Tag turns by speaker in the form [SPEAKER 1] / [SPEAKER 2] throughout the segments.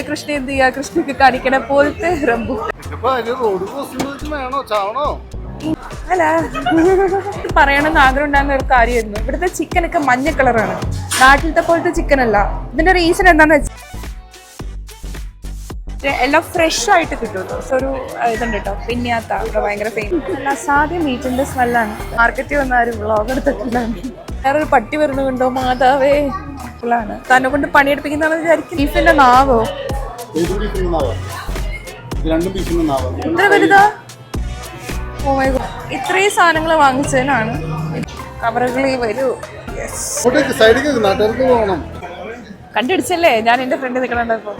[SPEAKER 1] കൃഷ്ണ എന്ത് ചെയ്യാ, കൃഷ്ണക്ക് കാണിക്കണ പോലത്തെ റംബൂട്ടാൻ. അല്ല പറയണമെന്ന് ആഗ്രഹം ഉണ്ടാകുന്ന ഒരു കാര്യമായിരുന്നു. ഇവിടുത്തെ ചിക്കനൊക്കെ മഞ്ഞ കളറാണ്, നാട്ടിലത്തെ പോലത്തെ ചിക്കൻ അല്ല. ഇതിന്റെ റീസൺ എന്താന്ന് വെച്ചാൽ എല്ലാം ഫ്രഷ് ആയിട്ട് കിട്ടും. ഒരു ഇതുണ്ട് കേട്ടോ, പിന്നെയാത്ത ഇവിടെ ഭയങ്കര ഫേമസ്. അസാധ്യ മീറ്റിന്റെ സ്മെല്ലാണ്. മാർക്കറ്റിൽ വന്ന ആരും വ്ളോഗ് എടുത്തിട്ടുണ്ടായിരുന്നു. വേറൊരു പട്ടി വരുന്നുണ്ടോ മാതാവേ ാണ് തന്നെ കൊണ്ട് പണിയെടുപ്പിക്കുന്നതാണെന്ന് വിചാരിക്കും. ബീഫിന്റെ നാവോ എത്ര വലുതാ. ഓ മൈ ഗോഡ്, ഇത്രയും സാധനങ്ങൾ വാങ്ങിച്ചതിനാണ് കവറുകളിൽ വരൂ. കണ്ടുപിടിച്ചല്ലേ ഞാൻ എന്റെ ഫ്രണ്ട് നിൽക്കണപ്പോ.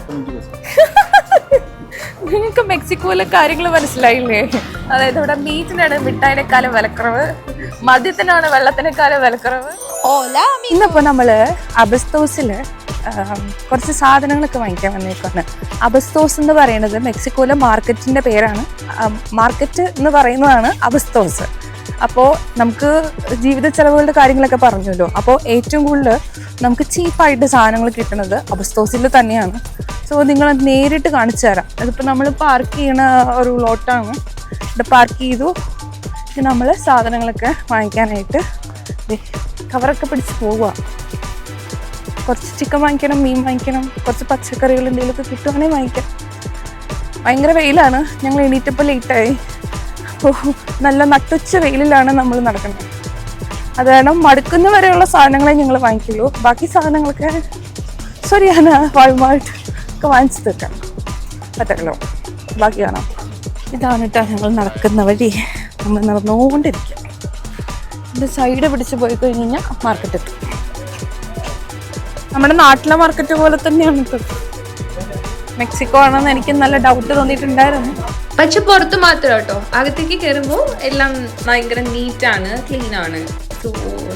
[SPEAKER 1] നിങ്ങൾക്ക് മെക്സിക്കോയിലെ കാര്യങ്ങൾ മനസ്സിലായില്ലേ? അതായത് ഇവിടെ മീറ്റിനാണ് മിഠായിനെക്കാളും വിലക്കുറവ്, മദ്യത്തിനാണ് വെള്ളത്തിനേക്കാളും വിലക്കുറവ്. ഇന്നിപ്പോ നമ്മള് അബസ്തോസില് കുറച്ച് സാധനങ്ങളൊക്കെ വാങ്ങിക്കാൻ വന്നേക്കാണ്. അബസ്തോസ് എന്ന് പറയുന്നത് മെക്സിക്കോയിലെ മാർക്കറ്റിന്റെ പേരാണ്. മാർക്കറ്റ് എന്ന് പറയുന്നതാണ് അബസ്തോസ്. അപ്പോൾ നമുക്ക് ജീവിത ചെലവുകളുടെ കാര്യങ്ങളൊക്കെ പറഞ്ഞല്ലോ. അപ്പോൾ ഏറ്റവും കൂടുതൽ നമുക്ക് ചീപ്പായിട്ട് സാധനങ്ങൾ കിട്ടുന്നത് അബസ്തോസിൽ തന്നെയാണ്. സോ നിങ്ങൾ നേരിട്ട് കാണിച്ചു തരാം. അതിപ്പോൾ നമ്മൾ പാർക്ക് ചെയ്യണ ഒരു ലോട്ടാണ്. ഇവിടെ പാർക്ക് ചെയ്തു നമ്മൾ സാധനങ്ങളൊക്കെ വാങ്ങിക്കാനായിട്ട് കവറൊക്കെ പിടിച്ച് പോവുക. കുറച്ച് ചിക്കൻ വാങ്ങിക്കണം, മീൻ വാങ്ങിക്കണം, കുറച്ച് പച്ചക്കറികൾ എന്തെങ്കിലുമൊക്കെ കിട്ടുവാണെങ്കിൽ വാങ്ങിക്കാം. ഭയങ്കര വെയിലാണ്, ഞങ്ങൾ എണീറ്റപ്പോൾ ലേറ്റായി. അപ്പോൾ നല്ല നട്ടുച്ച വെയിലിലാണ് നമ്മൾ നടക്കുന്നത്. അത് കാരണം മടുക്കുന്ന വരെയുള്ള സാധനങ്ങളെ ഞങ്ങൾ വാങ്ങിക്കുള്ളൂ. ബാക്കി സാധനങ്ങളൊക്കെ ശരിയാണ്, വാൾമാർട്ട് ഒക്കെ വാങ്ങിച്ചു തീർക്കാം പറ്റല്ലോ. ബാക്കി കാണാം. ഇതാണ് കേട്ടോ ഞങ്ങൾ നടക്കുന്ന വഴി. നമ്മൾ നടന്നുകൊണ്ടിരിക്കുക. ഇതിൻ്റെ സൈഡ് പിടിച്ച് പോയി കഴിഞ്ഞ് കഴിഞ്ഞാൽ മാർക്കറ്റ് എത്തും. നമ്മുടെ നാട്ടിലെ മാർക്കറ്റ് പോലെ തന്നെയാണ് ഇപ്പോൾ. മെക്സിക്കോ ആണെന്ന് എനിക്ക് നല്ല ഡൗട്ട് തോന്നിയിട്ടുണ്ടായിരുന്നു.
[SPEAKER 2] പക്ഷെ പുറത്ത് മാത്രം കേട്ടോ, അകത്തേക്ക് കയറുമ്പോൾ എല്ലാം ഭയങ്കര നീറ്റാണ്, ക്ലീൻ ആണ്. സോ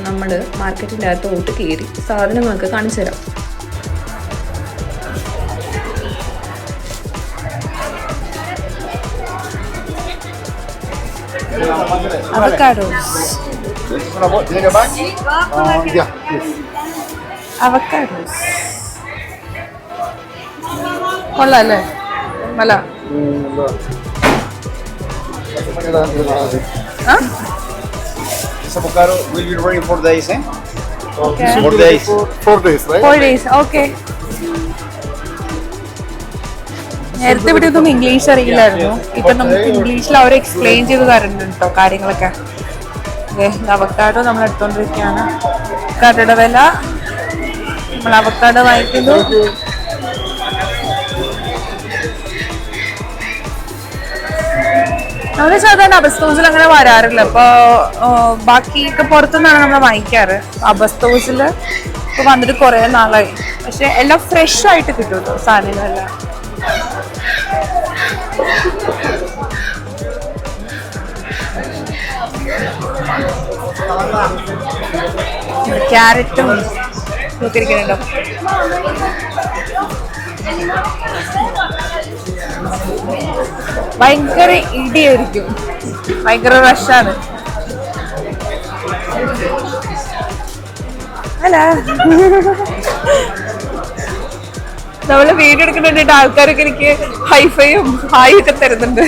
[SPEAKER 2] നമ്മൾ മാർക്കറ്റിൻ്റെ അകത്തോട്ട് കയറി സാധനങ്ങളൊക്കെ കാണിച്ചു തരാം.
[SPEAKER 1] അവക്കാഡോസ് കൊള്ളാല്ലേ? മല
[SPEAKER 3] avocado will be ready for days, eh?
[SPEAKER 1] Okay.
[SPEAKER 3] 4 days.
[SPEAKER 4] 4 days, right?
[SPEAKER 1] 4 days, okay. നേരത്തെ ഇവിടെ ഒന്നും ഇംഗ്ലീഷ് അറിയില്ലായിരുന്നു. ഇപ്പൊ നമുക്ക് ഇംഗ്ലീഷിൽ അവർ എക്സ്പ്ലെയിൻ ചെയ്ത് തരുന്നുണ്ട് കേട്ടോ കാര്യങ്ങളൊക്കെ. അതെ, അവക്കാഡോ നമ്മൾ എടുത്തോണ്ടിരിക്കുകയാണ്. അവക്കാഡോയുടെ വില, നമ്മൾ അവക്കാഡോ വാങ്ങിക്കുന്നു. നമ്മൾ സാധാരണ അബസ്തോസിൽ അങ്ങനെ വരാറില്ല. അപ്പോൾ ബാക്കിയൊക്കെ പുറത്തുനിന്നാണ് നമ്മൾ വാങ്ങിക്കാറ്. അബസ്തോസിൽ ഇപ്പോൾ വന്നിട്ട് കുറേ നാളായി. പക്ഷെ എല്ലാം ഫ്രഷ് ആയിട്ട് കിട്ടും കേട്ടോ സാധനങ്ങളെല്ലാം. ക്യാരറ്റും നോക്കിയിരിക്കുന്നുണ്ടോ? ഭയങ്കര ഇടിയായിരിക്കും, ഭയങ്കര റഷാണ്. അല്ല നമ്മള് വീഡിയോ എടുക്കുന്നുണ്ട്, ആൾക്കാരൊക്കെ എനിക്ക് ഹൈഫൈയും ഹായും ഒക്കെ തരുന്നുണ്ട്.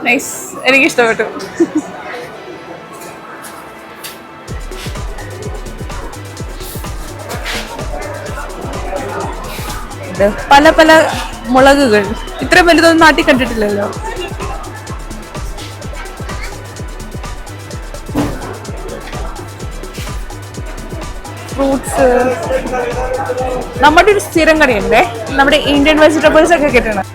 [SPEAKER 1] നൈസ്, എനിക്ക് ഇഷ്ടപ്പെട്ടു. പല പല മുളകുകൾ ഇത്ര വലുതൊന്നും നാട്ടിൽ കണ്ടിട്ടില്ലല്ലോ. ഫ്രൂട്ട്സ്, നമ്മുടെ ഒരു സ്ഥിരം കടയുണ്ടേ, നമ്മുടെ ഇന്ത്യൻ വെജിറ്റബിൾസ് ഒക്കെ കിട്ടണം.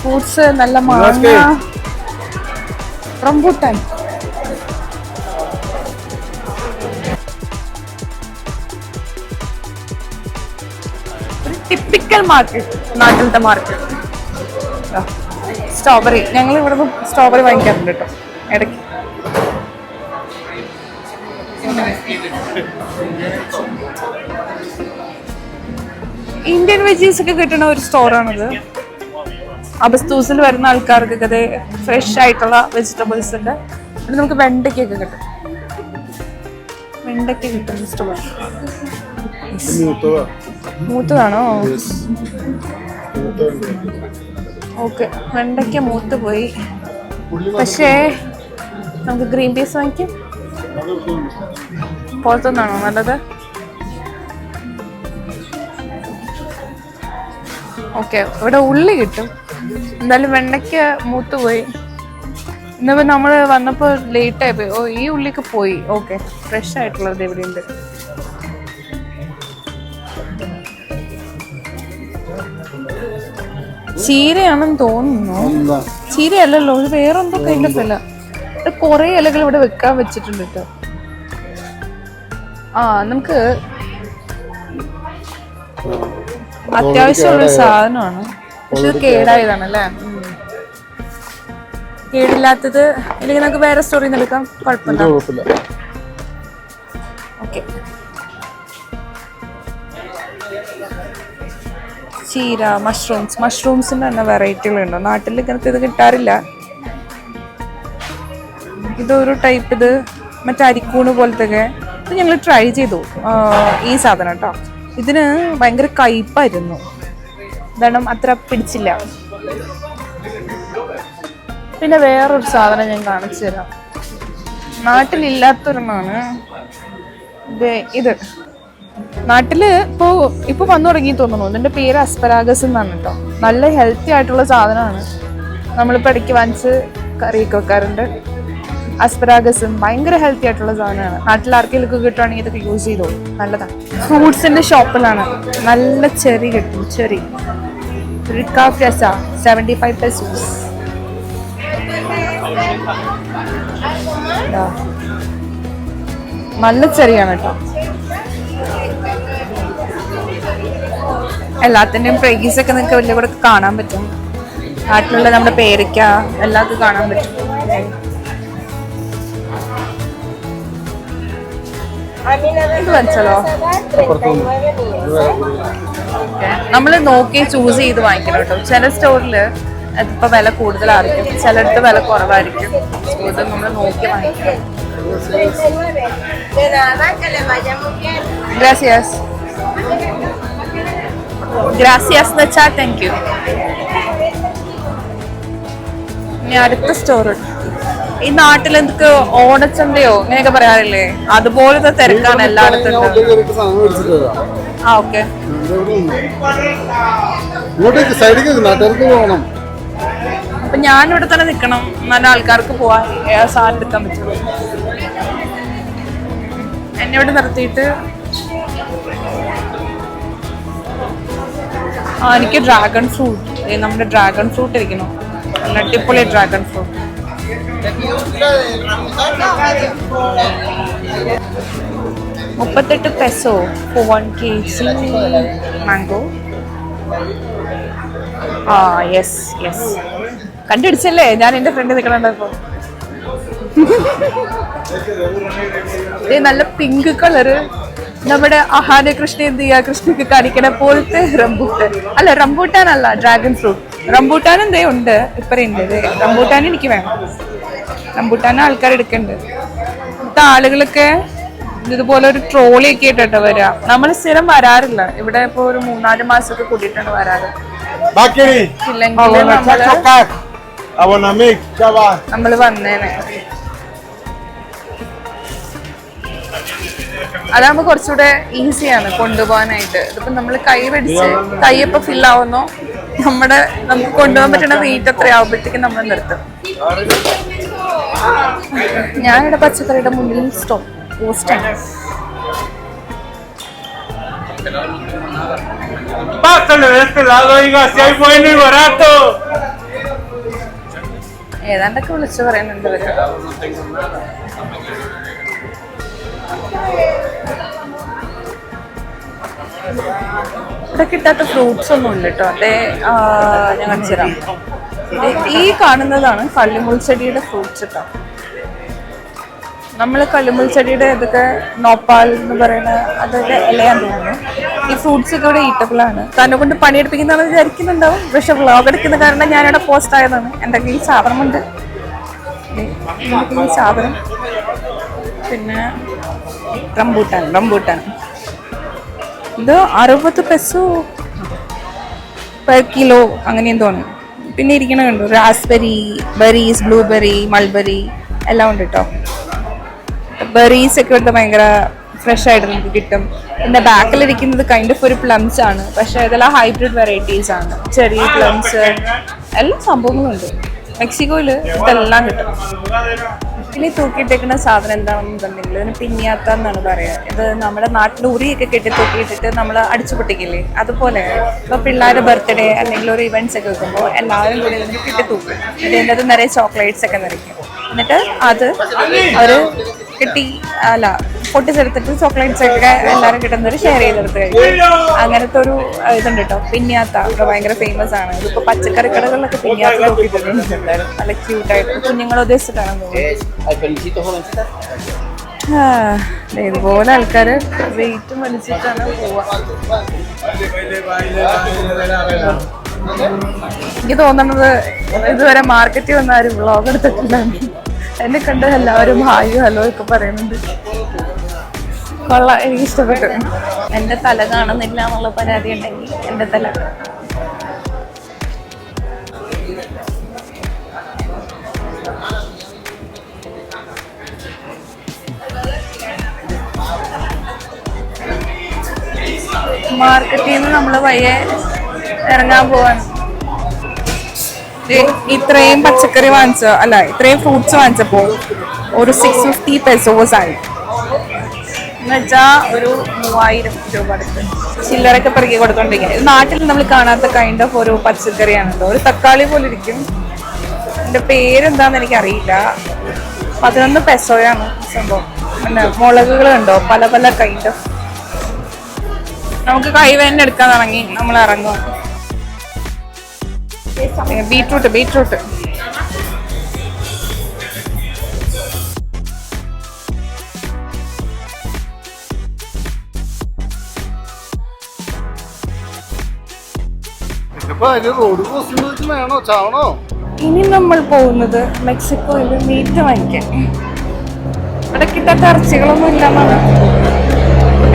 [SPEAKER 1] ഫ്രൂട്ട്സ് നല്ല മാങ്ങ, റംബൂട്ടാൻ. ടിപ്പിക്കൽ മാർക്കറ്റ്, നാട്ടിലത്തെ മാർക്കറ്റ്. സ്ട്രോബെറി, ഞങ്ങൾ ഇവിടെ സ്ട്രോബെറി വാങ്ങിക്കാറുണ്ട് കേട്ടോ ഇടയ്ക്ക്. ഇന്ത്യൻ വെജീസ് ഒക്കെ കിട്ടുന്ന ഒരു സ്റ്റോറാണിത്. അബസ്തൂസിൽ വരുന്ന ആൾക്കാർക്കൊക്കെ ഫ്രഷ് ആയിട്ടുള്ള വെജിറ്റബിൾസ് ഉണ്ട്. ഇവിടെ നമുക്ക് വെണ്ടയ്ക്കൊക്കെ കിട്ടും. വെണ്ടയ്ക്ക കിട്ടും സ്റ്റോർ. മൂത്തതാണോ? ഓക്കെ, വെണ്ടയ്ക്ക മൂത്ത് പോയി. പക്ഷേ നമുക്ക് ഗ്രീൻ പീസ് വാങ്ങിക്കും. പുറത്തുനിന്നാണോ നല്ലത്? ഓക്കെ, ഇവിടെ ഉള്ളി കിട്ടും. എന്തായാലും വെണ്ടയ്ക്ക മൂത്ത് പോയി. ഇന്നിപ്പോൾ നമ്മൾ വന്നപ്പോൾ ലേറ്റ് ആയി പോയി. ഓ, ഈ ഉള്ളിക്ക് പോയി. ഓക്കെ, ഫ്രഷ് ആയിട്ടുള്ളത് ഇവിടെ ഉണ്ട്. ചീരയാണെന്ന് തോന്നുന്നു. ചീരയല്ലല്ലോ, ഇത് വേറെന്തോ കഴിഞ്ഞിട്ടില്ല. കുറെ ഇലകൾ ഇവിടെ വെക്കാൻ വെച്ചിട്ടുണ്ട് കേട്ടോ. നമുക്ക് അത്യാവശ്യമുള്ള സാധനമാണ്. പക്ഷെ ഇത് കേടായതാണല്ലേ. കേടില്ലാത്തത് ഇല്ലെങ്കിൽ നമുക്ക് വേറെ സ്റ്റോറിൽ നിന്ന് എടുക്കാം, കുഴപ്പമില്ല. ഓക്കെ, ചീര, മഷ്റൂംസിന്റെ തന്നെ വെറൈറ്റികളുണ്ടോ? നാട്ടിൽ ഇങ്ങനത്തെ ഇത് കിട്ടാറില്ല. ഇതൊരു ടൈപ്പ്, ഇത് മറ്റേ അരിക്കൂണ് പോലത്തെ. ഇത് ഞങ്ങൾ ട്രൈ ചെയ്തു ഈ സാധനം കേട്ടോ. ഇതിന് ഭയങ്കര കയ്പായിരുന്നു, കാരണം അത്ര പിടിച്ചില്ല. പിന്നെ വേറൊരു സാധനം ഞാൻ കാണിച്ചു തരാം. നാട്ടിലില്ലാത്തൊരെണ്ണമാണ് ഇത്. നാട്ടില് ഇപ്പൊ വന്നു തുടങ്ങി തോന്നുന്നു. ഇതിന്റെ പേര് അസ്പരാഗസ് എന്നാണ് കേട്ടോ. നല്ല ഹെൽത്തി ആയിട്ടുള്ള സാധനമാണ്. നമ്മളിപ്പോ ഇടയ്ക്ക് വാങ്ങിച്ച് കറിയൊക്കെ വെക്കാറുണ്ട്. അസ്പരാഗസും ഭയങ്കര ഹെൽത്തി ആയിട്ടുള്ള സാധനമാണ്. നാട്ടിൽ ആർക്കെങ്കിലും കിട്ടുവാണെങ്കിൽ ഇതൊക്കെ യൂസ് ചെയ്തോളൂ, നല്ലതാണ്. ഫ്രൂട്ട്സിന്റെ ഷോപ്പിലാണ്. നല്ല ചെറി കിട്ടും. ചെറി റിക്കാ ഫ്രസ 75 pesos. നല്ല ചെറിയാണ് കേട്ടോ. എല്ലാത്തിൻ്റെയും പ്രൈസ് ഒക്കെ നിങ്ങൾക്ക് വലിയ കൂടെ കാണാൻ പറ്റും. നാട്ടിലുള്ള നമ്മുടെ പേരയ്ക്ക എല്ലാവർക്കും കാണാൻ പറ്റും. ഇത് മനസ്സിലോ? നമ്മൾ നോക്കി ചൂസ് ചെയ്ത് വാങ്ങിക്കണം കേട്ടോ. ചില സ്റ്റോറില് ഇപ്പൊ വില കൂടുതലായിരിക്കും, ചിലടത്ത് വില കുറവായിരിക്കും. ഇത് നമ്മൾ നോക്കി വാങ്ങിക്കണം. ഗ്രാസിയാസ് ഗ്രാസിയാസ് എന്ന് വെച്ചാൽ താങ്ക് യു. ഇനി അടുത്ത സ്റ്റോർ. ഈ നാട്ടിൽ എന്തൊക്കെ ഓണച്ചന്തയോ ഇങ്ങനെയൊക്കെ പറയാറില്ലേ, അതുപോലത്തെ തിരക്കാണ് എല്ലായിടത്തും. ഓക്കെ, അപ്പൊ ഞാനിവിടെ തന്നെ നിക്കണം, നല്ല ആൾക്കാർക്ക് പോവാൻ സാധനം എടുക്കാൻ പറ്റുള്ളൂ. എന്നെ ഇവിടെ നിർത്തിയിട്ട് എനിക്ക് ഡ്രാഗൺ ഫ്രൂട്ട്, നമ്മുടെ ഡ്രാഗൺ ഫ്രൂട്ട് ഇരിക്കണം. നല്ല അടിപൊളി dragon fruit. 38 peso for 1 kg mango. Yes കണ്ടുപിടിച്ചല്ലേ, ഞാൻ എൻ്റെ ഫ്രണ്ട് നിൽക്കണുണ്ടപ്പോ. ഇത് നല്ല പിങ്ക് കളറ്, നമ്മുടെ ആഹാര കൃഷ്ണ എന്ത് ചെയ്യാ, കൃഷ്ണക്ക് കാണിക്കണ പോലത്തെ റംബൂട്ടാൻ. അല്ല, റംബൂട്ടാനല്ല, ഡ്രാഗൺ ഫ്രൂട്ട്. റംബൂട്ടാൻ എന്തേ ഉണ്ട്, ഇപ്പറുണ്ട്. റംബൂട്ടാൻ എനിക്ക് വേണം. റംബൂട്ടാൻ ആൾക്കാർ എടുക്കുന്നുണ്ട്. ഇവിടുത്തെ ആളുകളൊക്കെ ഇതുപോലെ ഒരു ട്രോളി ഒക്കെ ഇട്ടിട്ട് വരിക. നമ്മൾ സ്ഥിരം വരാറില്ല ഇവിടെ. ഇപ്പൊ ഒരു 3-4 മാസമൊക്കെ കൂട്ടിയിട്ടാണ് വരാറ്. നമ്മള് വന്നേനെ. അതാകുമ്പോ കുറച്ചുകൂടെ ഈസിയാണ് കൊണ്ടുപോകാനായിട്ട്. ഇതിപ്പോ നമ്മള് കൈ പിടിച്ച് കൈ എപ്പോ ഫില്ലാവുന്നോ നമുക്ക് കൊണ്ടുപോകാൻ പറ്റുന്ന വെയിറ്റ് എത്രയാവുമ്പോഴത്തേക്കും നമ്മൾ നിർത്തും. ഞാനിവിടെ പച്ചക്കറിയുടെ മുന്നിൽ പോസ്റ്റാണ്. ഏതാണ്ടൊക്കെ വിളിച്ചു പറയുന്നുണ്ട് ഇവര്. ഇവിടെ കിട്ടാത്ത ഫ്രൂട്ട്സ് ഒന്നും ഇല്ല കേട്ടോ. അതെ, ഞാൻ കാണിച്ചു തരാം. ഈ കാണുന്നതാണ് കള്ളിമുൾച്ചെടിയുടെ ഫ്രൂട്ട്സ് കേട്ടോ. നമ്മൾ കള്ളിമുൾച്ചെടിയുടെ ഇതൊക്കെ നോപ്പാൽ എന്ന് പറയുന്ന അതൊക്കെ ഇലയാന്ന് തോന്നുന്നു. ഈ ഫ്രൂട്ട്സ് ഒക്കെ ഇവിടെ ഈറ്റബിൾ ആണ്. തന്നെ കൊണ്ട് പണിയെടുപ്പിക്കുന്നതാണെന്ന് വിചാരിക്കുന്നുണ്ടാവും. പക്ഷെ വ്ളോഗ് എടുക്കുന്ന കാരണം ഞാനിവിടെ പോസ്റ്റ് ആയതാണ്. എൻ്റെ കയ്യിൽ സാധനമുണ്ട്. ഈ സാധനം. പിന്നെ റംബൂട്ടാൻ ഇത് 60 പെസോ പെർ കിലോ അങ്ങനെയും തോന്നുന്നു. പിന്നെ ഇരിക്കണ കണ്ടു റാസ്ബെറി, ബെറീസ്, ബ്ലൂബെറി, മൾബെറി എല്ലാം ഉണ്ട് കേട്ടോ. ബെറീസ് ഒക്കെ ഇവിടുത്തെ ഭയങ്കര ഫ്രഷ് ആയിട്ട് നമുക്ക് കിട്ടും. പിന്നെ ബാക്കിലിരിക്കുന്നത് കൈൻഡ് ഓഫ് ഒരു പ്ലംസ് ആണ്, പക്ഷെ ഇതെല്ലാം ഹൈബ്രിഡ് വെറൈറ്റീസ് ആണ്. ചെറിയ പ്ലംസ് എല്ലാ സംഭവങ്ങളും ഉണ്ട്. മെക്സിക്കോയിൽ ഇതെല്ലാം കിട്ടും. പിന്നെ തൂക്കിയിട്ടേക്കുന്ന സാധനം എന്താണെന്നുണ്ടെങ്കിൽ ഇതിന് പിന്നിയാത്ത എന്നാണ് പറയുക. ഇത് നമ്മുടെ നാട്ടിൽ ഉറിയൊക്കെ കെട്ടി തൂക്കിയിട്ടിട്ട് നമ്മൾ അടിച്ചു പൊട്ടിക്കില്ലേ, അതുപോലെ ഇപ്പോൾ പിള്ളേരുടെ ബർത്ത്ഡേ അല്ലെങ്കിൽ ഒരു ഇവൻറ്റ്സ് ഒക്കെ വെക്കുമ്പോൾ എല്ലാവരും കൂടി ഇതിന് കെട്ടി തൂക്കും. ഇതിൻ്റെ അത് നിറയെ ചോക്ലേറ്റ്സ് ഒക്കെ നിറയ്ക്കും. എന്നിട്ട് അത് അവർ കെട്ടി പൊട്ടിച്ചെടുത്തിട്ട് ചോക്ലേറ്റ്സ് ഒക്കെ എല്ലാവരും കിട്ടുന്നവർ ഷെയർ ചെയ്തെടുത്ത് കഴിക്കും. അങ്ങനത്തെ ഒരു ഇതുണ്ട് കേട്ടോ, പിന്നിയാത്ത. ഇവിടെ ഭയങ്കര ഫേമസ് ആണ്. ഇതിപ്പോൾ പച്ചക്കറി കടകളിലൊക്കെ പിന്നിയാത്ത നോക്കിയിട്ടുണ്ട്. നല്ല ക്യൂട്ടായിട്ട് കുഞ്ഞുങ്ങൾ ഉദ്ദേശിച്ചിട്ടാണെന്ന് തോന്നുന്നു. ഇതുപോലെ ആൾക്കാര് വെയിറ്റ് വലിച്ചിട്ടാണ് പോവാ. എനിക്ക് തോന്നുന്നത് ഇതുവരെ മാർക്കറ്റിൽ വന്ന ആരും വ്ളോഗ് എടുത്തിട്ടില്ല. എന്നെ കണ്ട് എല്ലാവരും ഹായ് ഹലോ ഒക്കെ പറയുന്നുണ്ട്. കൊള്ളാം, എനിക്ക് ഇഷ്ടപ്പെട്ടു. എൻ്റെ തല കാണുന്നില്ല എന്നുള്ള പരാതി ഉണ്ടെങ്കിൽ എൻ്റെ തല മാർക്കറ്റിൽ നിന്ന് നമ്മൾ വയ്യെ ഇറങ്ങാൻ പോവാണ്. ഇത്രയും പച്ചക്കറി ഇത്രയും ഫ്രൂട്ട്സ് വാങ്ങിച്ചപ്പോൾ ഒരു 650 പെസോസ് ആയി. എന്നുവെച്ചാ ഒരു 3000 രൂപ അടുത്ത് ചില്ലറൊക്കെ പെറുക്കി കൊടുത്തോണ്ടിരിക്കുക. ഇത് നാട്ടിൽ നമ്മൾ കാണാത്ത കൈൻഡ് ഓഫ് ഒരു പച്ചക്കറിയാണല്ലോ. ഒരു തക്കാളി പോലെ ഇരിക്കും. എൻ്റെ പേരെന്താന്ന് എനിക്കറിയില്ല. 11 പെസോയാണ് സംഭവം. പിന്നെ മുളകുകളുണ്ടോ പല പല കൈൻഡ് ഓഫ്. നമുക്ക് കൈവേദന എടുക്കാൻ തുടങ്ങി നമ്മൾ ഇറങ്ങും. ബീട്രൂട്ട് ഇനി നമ്മൾ പോകുന്നത് മെക്സിക്കോയിൽ മീറ്റ് വാങ്ങിക്കാൻ. ഇവിടെ കിട്ടാത്ത ഇറച്ചികളൊന്നും ഇല്ലെന്നാണ്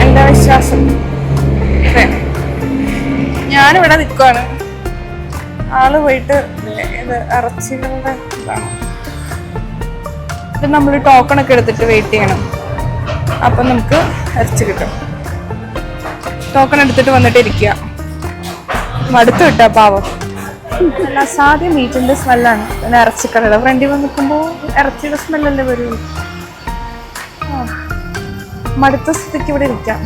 [SPEAKER 1] എൻ്റെ വിശ്വാസം. ഞാനിവിടെ നിൽക്കുവാണ്. ആള് പോയിട്ട് ഇത് ഇറച്ചികളുടെ ഇതാണ്. ഇത് നമ്മൾ ടോക്കൺ ഒക്കെ എടുത്തിട്ട് വെയിറ്റ് ചെയ്യണം. അപ്പം നമുക്ക് ഇറച്ചി കിട്ടും. ടോക്കൺ എടുത്തിട്ട് വന്നിട്ട് ഇരിക്കുക. മടുത്തു കിട്ടാ പാവം. അല്ല, സാധ്യ മീറ്റിന്റെ സ്മെല്ലാണ്. പിന്നെ ഇറച്ചിക്കടയുടെ ഫ്രണ്ടിൽ വന്ന് നിൽക്കുമ്പോൾ ഇറച്ചിയുടെ സ്മെല്ലല്ലേ വരൂ. മടുത്ത സ്ഥിതിക്ക് ഇവിടെ ഇരിക്കാം.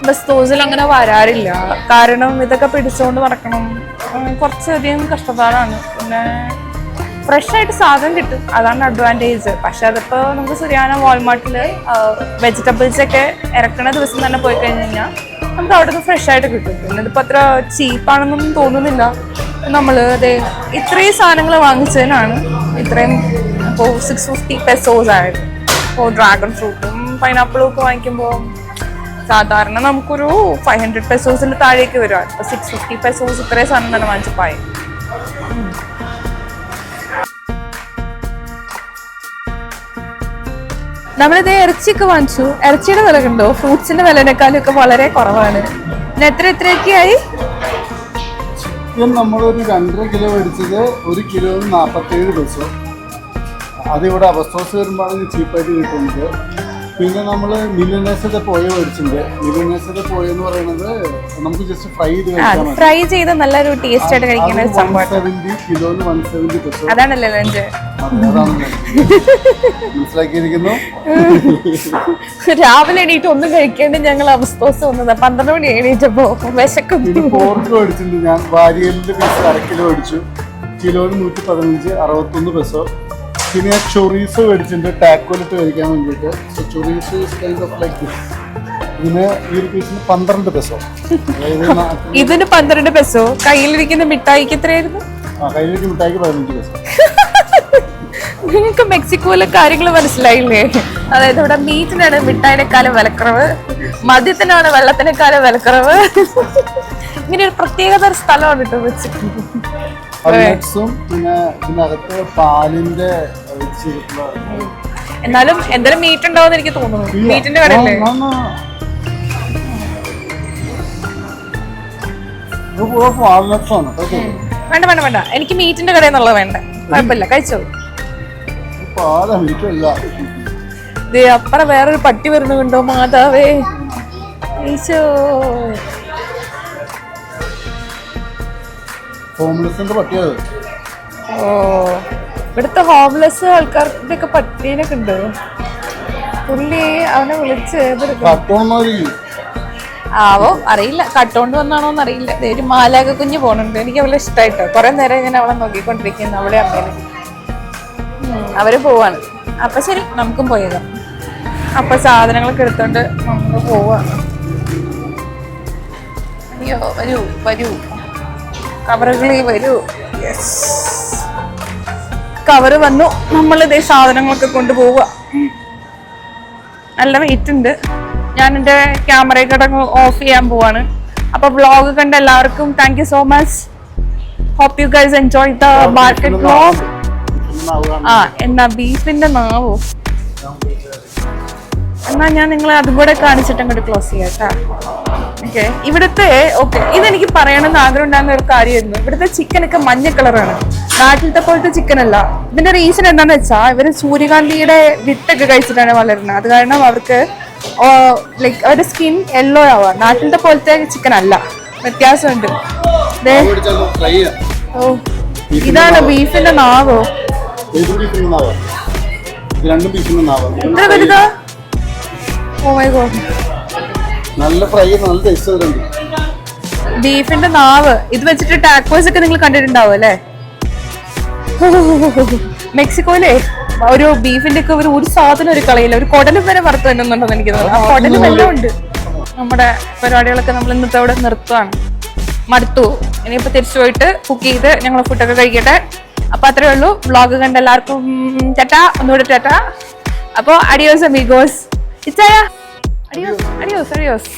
[SPEAKER 1] ബസ്തോസിൽ അങ്ങനെ വരാറില്ല, കാരണം ഇതൊക്കെ പിടിച്ചുകൊണ്ട് നടക്കണം. കുറച്ചധികം കഷ്ടപ്പാടാണ്. പിന്നെ ഫ്രഷ് ആയിട്ട് സാധനം കിട്ടും, അതാണ് അഡ്വാൻറ്റേജ്. പക്ഷെ അതിപ്പോൾ നമുക്ക് സുരിയാന വാൾമാർട്ടിൽ വെജിറ്റബിൾസ് ഒക്കെ ഇറക്കണ ദിവസം തന്നെ പോയി കഴിഞ്ഞ് കഴിഞ്ഞാൽ നമുക്ക് അവിടെ നിന്ന് ഫ്രഷ് ആയിട്ട് കിട്ടും. പിന്നെ ഇതിപ്പോൾ അത്ര ചീപ്പാണെന്നൊന്നും തോന്നുന്നില്ല. നമ്മൾ അതെ ഇത്രയും സാധനങ്ങൾ വാങ്ങിച്ചതിനാണ് ഇത്രയും ഇപ്പോൾ 650 പെസോസ് ആയത്. ഇപ്പോൾ ഡ്രാഗൺ ഫ്രൂട്ടും പൈനാപ്പിളും ഒക്കെ വാങ്ങിക്കുമ്പോൾ സാധാരണ നമുക്കൊരു 500 പെസോസിൽ താഴേക്ക് വരും. ഇപ്പൊ 650 പെസോസ് ഇത്രയും സാധനം തന്നെ വാങ്ങിച്ചപ്പായി. നമ്മളിത് ഇറച്ചിയൊക്കെ വാങ്ങിച്ചു. ഇറച്ചിയുടെ വില കണ്ടോ? ഫ്രൂട്ട്സിന്റെ വിലനേക്കാളും ഒക്കെ വളരെ കുറവാണ്. എത്രയൊക്കെയായി?
[SPEAKER 4] നമ്മളൊരു 2.5 കിലോ മേടിച്ചത് 1 കിലോന് 47 പെസോ. അതിവിടെ അബസ്റ്റോസ് വരുമ്പോഴാണ് ചീപ്പായിട്ട് കിട്ടുന്നത്. പിന്നെ നമ്മൾ മില്യനേഴ്സിന്റെ പോയ മേടിച്ചിട്ടുണ്ട്. മില്യനേഴ്സിന്റെ പോയെന്ന് പറയുന്നത് നമുക്ക് ജസ്റ്റ് ഫ്രൈ ചെയ്ത് കഴിക്കാൻ,
[SPEAKER 1] ഫ്രൈ ചെയ്ത് നല്ലൊരു ടേസ്റ്റ് ആയിട്ട് കഴിക്കുന്ന ഒരു സംഭവം.
[SPEAKER 4] 170 കിലോന് 170 പെസോ.
[SPEAKER 1] അതാണല്ലേ ലഞ്ച്.
[SPEAKER 4] മനസ്സിലാക്കിയിരിക്കുന്നു.
[SPEAKER 1] രാവിലെ എണീറ്റ് ഒന്നും കഴിക്കേണ്ടി ഞങ്ങൾ അബസ്റ്റോസ് വന്നത് 12 മണി എണീറ്റപ്പോ വിശക്കും.
[SPEAKER 4] പോർക്ക് മേടിച്ചിട്ടുണ്ട് ഞാൻ. വാരിയലിന്റെ പീസ് 1/2 കിലോ മേടിച്ചു. കിലോന് 115, 61 പെസോ. പിന്നെ ഞാൻ ചൊറീസോ മേടിച്ചിട്ടുണ്ട് ടാക്കോലിട്ട് കഴിക്കാൻ വേണ്ടിയിട്ട്. ചൊറീസോ കൈൻഡ് ഓഫ് ലൈക്ക് ദിസ്. ഇതിന് ഈ ഒരു പീസിന് 12 പെസോ.
[SPEAKER 1] ഇതിന് 12 പെസോ. കയ്യിലിരിക്കുന്ന മിഠായിക്ക് എത്രയായിരുന്നു?
[SPEAKER 4] കയ്യിലിരിക്കുന്ന മിഠായിക്ക് 15 പെസോ.
[SPEAKER 1] നിങ്ങൾക്ക് മെക്സിക്കോയിലെ കാര്യങ്ങൾ മനസ്സിലായില്ലേ? അതായത് ഇവിടെ മീറ്റിനാണ് മിഠായിനെക്കാളും വിലക്കുറവ്, മദ്യത്തിനാണ് വെള്ളത്തിനേക്കാളും വിലക്കുറവ്. ഇങ്ങനെ ഒരു പ്രത്യേകതര സ്ഥലമാണ് കേട്ടോ മെക്സിക്കോ.
[SPEAKER 4] നട്ട്സും പിന്നെ ഇതിനകത്ത് പാലിന്റെ വെച്ചിട്ടുള്ള
[SPEAKER 1] എന്നാലും എന്തായാലും മീറ്റ് ഉണ്ടാവും എനിക്ക് തോന്നുന്നു. മീറ്റിന്റെ കടയല്ലേ?
[SPEAKER 4] വാൾനട്ട്സ് ആണ്.
[SPEAKER 1] വേണ്ട വേണ്ട വേണ്ട, എനിക്ക് മീറ്റിന്റെ കടയിൽ നിന്നുള്ളത് വേണ്ട. കുഴപ്പമില്ല, കഴിച്ചോ.
[SPEAKER 4] പാലല്ല.
[SPEAKER 1] ദേ അപ്പറ വേറൊരു പട്ടി വരുന്നുണ്ടോ മാതാവേ ഈശോ.
[SPEAKER 4] ഹോംലെസിന്റെ പട്ടിയത്.
[SPEAKER 1] ഓ, ഇവിടുത്തെ ഹോംലെസ് ആൾക്കാരുടെ ഒക്കെ പട്ടീനൊക്കെ ഉണ്ട്. പുള്ളി അവനെ വിളിച്ച് ആവോ അറിയില്ല, കട്ടോണ്ട് വന്നാണോന്ന് അറിയില്ല. ഒരു മാലാക കുഞ്ഞ് പോണുണ്ട്. എനിക്ക് അവളെ ഇഷ്ടമായിട്ടോ. കുറെ നേരം ഞാൻ അവളെ നോക്കിക്കൊണ്ടിരിക്കുന്നു, അവളെ അമ്മേനെ. അവര് പോവാണ്. അപ്പൊ ശരി, നമുക്കും പോയേക്കാം. അപ്പൊ സാധനങ്ങളൊക്കെ എടുത്തോണ്ട് നമ്മൾ പോവാണ്. അയ്യോ വരൂ വരൂ, കവറുകളിൽ വരൂ. യെസ്, കവറ് വന്നു. നമ്മളിതേ സാധനങ്ങളൊക്കെ കൊണ്ടുപോവുക. നല്ല വെയിറ്റ് ഉണ്ട്. ഞാൻ എൻ്റെ ക്യാമറയൊക്കെ ഓഫ് ചെയ്യാൻ പോവാണ്. അപ്പൊ വ്ളോഗ് കണ്ട എല്ലാവർക്കും thank you so much. Hope you guys enjoy the market vlog. ആ എന്നാ ബീഫിന്റെ നാവോ, എന്നാ ഞാൻ നിങ്ങളെ അതും കൂടെ കാണിച്ചിട്ട് അങ്ങോട്ട് ക്ലോസ് ചെയ്യാം കേട്ടാ. ഓക്കെ, ഇവിടുത്തെ ഇതെനിക്ക് പറയണമെന്ന് ആഗ്രഹം ഉണ്ടാകുന്ന ഒരു കാര്യമായിരുന്നു. ഇവിടുത്തെ ചിക്കനൊക്കെ മഞ്ഞ കളറാണ്, നാട്ടിലത്തെ പോലത്തെ ചിക്കൻ അല്ല. ഇതിന്റെ റീസൺ എന്താണെന്ന് വെച്ചാൽ ഇവര് സൂര്യകാന്തിയുടെ വിത്തൊക്കെ കഴിച്ചിട്ടാണ് വളരുന്നത്. അത് കാരണം അവർക്ക് ലൈക്ക് അവരുടെ സ്കിൻ യെല്ലോ ആവാ. നാട്ടിലത്തെ പോലത്തെ ചിക്കൻ അല്ല, വ്യത്യാസമുണ്ട്. ഓ, ഇതാണ് ബീഫിന്റെ നാവോ? എത്ര വലുതാ? ഓ മൈ ഗോഡ്,
[SPEAKER 4] നല്ല ഫ്രൈ, നല്ല ടേസ്റ്റ് വരുന്നുണ്ട്.
[SPEAKER 1] ബീഫിന്റെ നാവ് ഇത് വെച്ചിട്ട് ടാക്കോസ് ഒക്കെ നിങ്ങൾ കണ്ടിട്ടുണ്ടാവും അല്ലേ? മെക്സിക്കോയിലെ ഒരു ബീഫിന്റെ ഒക്കെ ഒരു സാധനം ഒരു കളയില്ല. ഒരു കുടലും വരെ വറുത്ത് തന്നുന്നുണ്ടെന്ന് എനിക്ക് തോന്നുന്നു. ആ കുടലും എല്ലാം ഉണ്ട്. നമ്മുടെ പരിപാടികളൊക്കെ നമ്മൾ ഇന്നത്തെ അവിടെ നിർത്തുകയാണ്. മടുത്തു. ഇനിയിപ്പോ തിരിച്ചു പോയിട്ട് കുക്ക് ചെയ്ത് ഞങ്ങൾ ഫുഡൊക്കെ കഴിക്കട്ടെ. അപ്പൊ അത്രേ ഉള്ളൂ. വ്ളോഗ് കണ്ട എല്ലാവർക്കും ടാറ്റാ, ഒന്നുകൂടെ ടാറ്റാ. അപ്പൊ അഡിയോസ് അമീഗോസ്. ഇച്ചായ അഡിയോസ് അഡിയോസ് അഡിയോസ്.